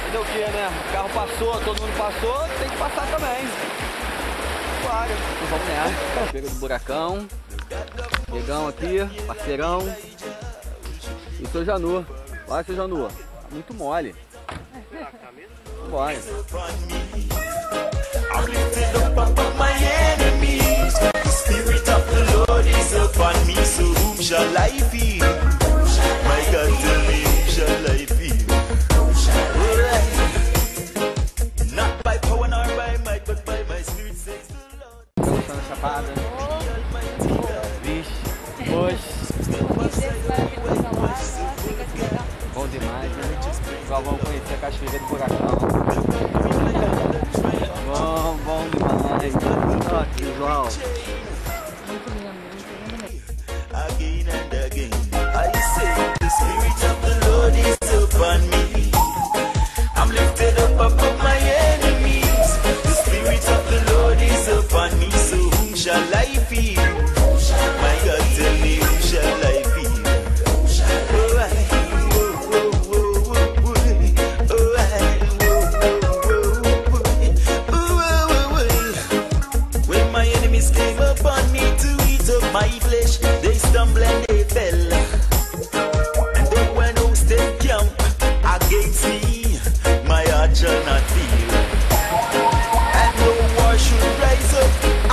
Fazer o que, né? O carro passou, todo mundo passou, tem que passar também. Claro. Então vamos nessa. Chega do Buracão. Negão aqui, parceirão. E seu Janu. Olha, seu Janu. Tá muito mole. Bora. I'm lifted up above my enemies. The Spirit of the Lord is upon me. So whom shall I fear? My God, tell me whom shall I fear? Not by power nor by might, but by my Spirit, says the Lord. Estamos na Chapada. Vixe, hoje. Bom demais, né? Agora vamos conhecer a Cachoeira do Buracão. Bom demais. Ó, que visual. Again and again, I say the Spirit of the Lord is upon me. I'm lifted up above my enemies. The Spirit of the Lord is upon me. So whom shall I fear? My God, tell me whom shall I fear? My flesh, they stumble and they fell. And though when hosts they camp against me, my heart shall not fear. And no war should rise up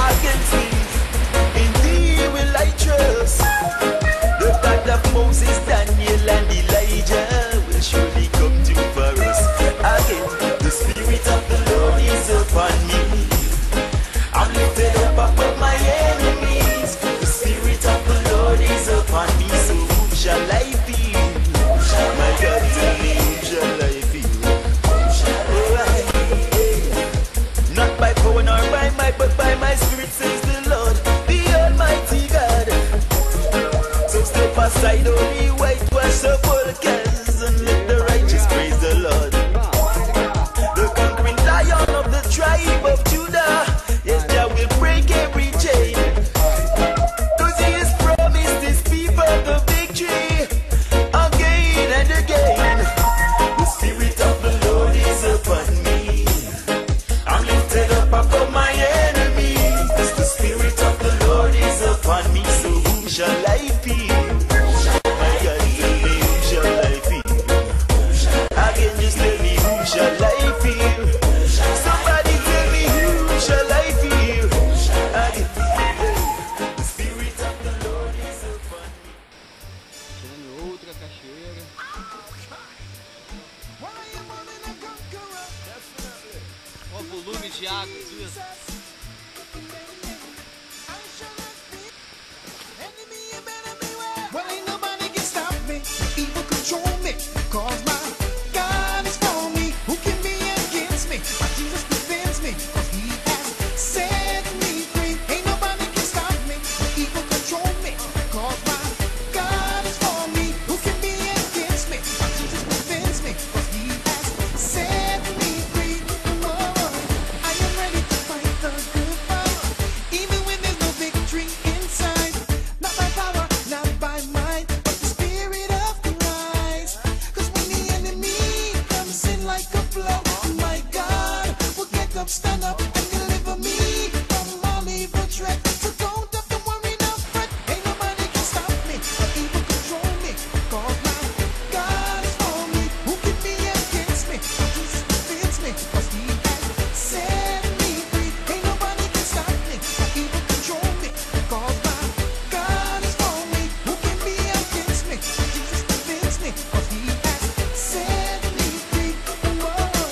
against me. In thee will I trust. The God of Moses, Daniel and Elijah will surely come to for us. Again, the Spirit of the Lord is upon me. I'm lifted up above my enemies. The Spirit of the Lord is upon me. So whom shall I fear? My God, tell me whom shall I fear? Not by power nor by might, but by my Spirit, says the Lord, the Almighty God. So step aside, only whitewash sepulchres, and let the righteous praise the Lord. The conquering Lion of the tribe of Judah. Yes, Jah will break every chain. Cause he has promised his people the victory again and again. The Spirit of the Lord is upon me. I'm lifted up above my enemies. The Spirit of the Lord is upon me. So whom shall I fear? My God, tell me whom shall I fear? Again, just tell me whom shall I fear? Somebody tell me whom shall I fear? Again, the Spirit of the Lord is upon me. Chegando em outra cachoeira. Olha o volume de água aqui. Well, ain't nobody can stop me, evil control me, cause my God is for me. Who can be against me? My Jesus defends me, cause he has set me free. Ain't nobody can stop me, evil control me, cause my God is for me. Who can be against me? My Jesus defends me, cause he has set me free. Whoa, I am ready to fight the good fight, even when there's no victory inside. Not by power, not by might, but the Spirit of Christ. Cause when the enemy comes in like a flood, my God will get up, stand up, and deliver me from all evil threat. So don't have to worry, no fret. Ain't nobody can stop me, or evil control me, cause my God is for me. Who can be against me? My Jesus defends me, cause he has set me free. Ain't nobody can stop me, or evil control me, cause my God is for me. Who can be against me? My Jesus defends me, cause he has set me free. Whoa,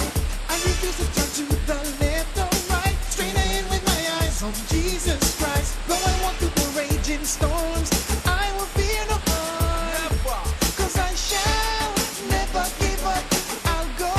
I refuse to turn to the left or right, straight ahead with my eyes on Jesus Christ. Though I walk through the raging storms, I will fear no harm, cause I shall never give up. I'll go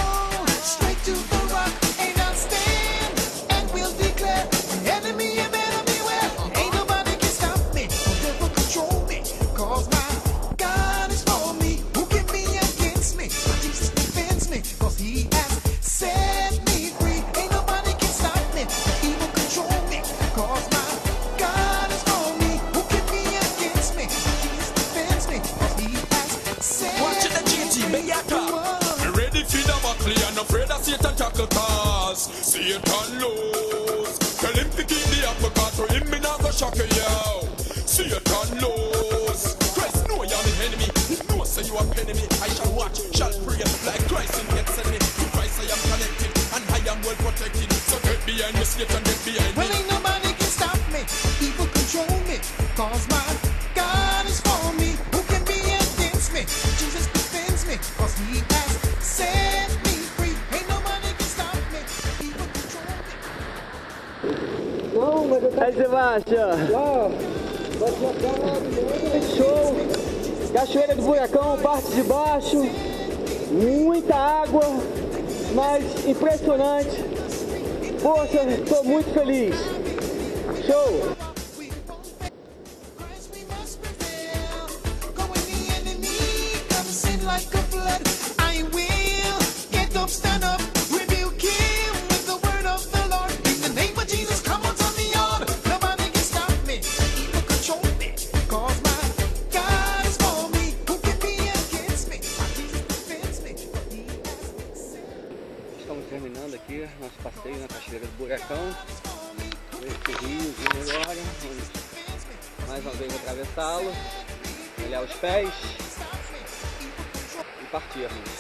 straight to the rock, and I'll stand and will declare, enemy, you better beware. Ain't nobody can stop me, devil control me, cause my God is for me. Who can be against me? Jesus defends me, cause he has set me free. Ain't nobody can stop me, evil control me, cause my God is for me. Who can be against me? Jesus defends me, cause he has set Watch the GT, me me a free. talk. Me ready for the battle and no afraid Satan lose. Tell him to keep the apple cart to him, me not go shock you, yo. Satan lose. Christ know you're the enemy. He knows say you are enemy. I shall watch, shall pray like Christ in Gethsemane. To Christ I am connected and I am well protected. So get behind me, Satan, get behind me. Well, ain't nobody can stop me, people control me, cause my God is for me. Who can be against me? Jesus defends me, cause he has set me free. Ain't nobody can stop me, people control me. Não, mas eu tô... Aí você baixa. Show. Cachoeira do Buracão, parte de baixo. Muita água, mas impressionante. Poxa, estou muito feliz. Show. Like a flood, I will get up, stand up, rebuke him with the word of the Lord. In the name of Jesus, come on, turn me on. Nobody can stop me, people control me, cause my God is for me. Who can be against me? My Jesus defends me. Estamos terminando aqui nosso passeio na Cachoeira do Buracão. Esse riozinho agora, vamos mais uma vez atravessá-lo, molhar os pés e partirmos.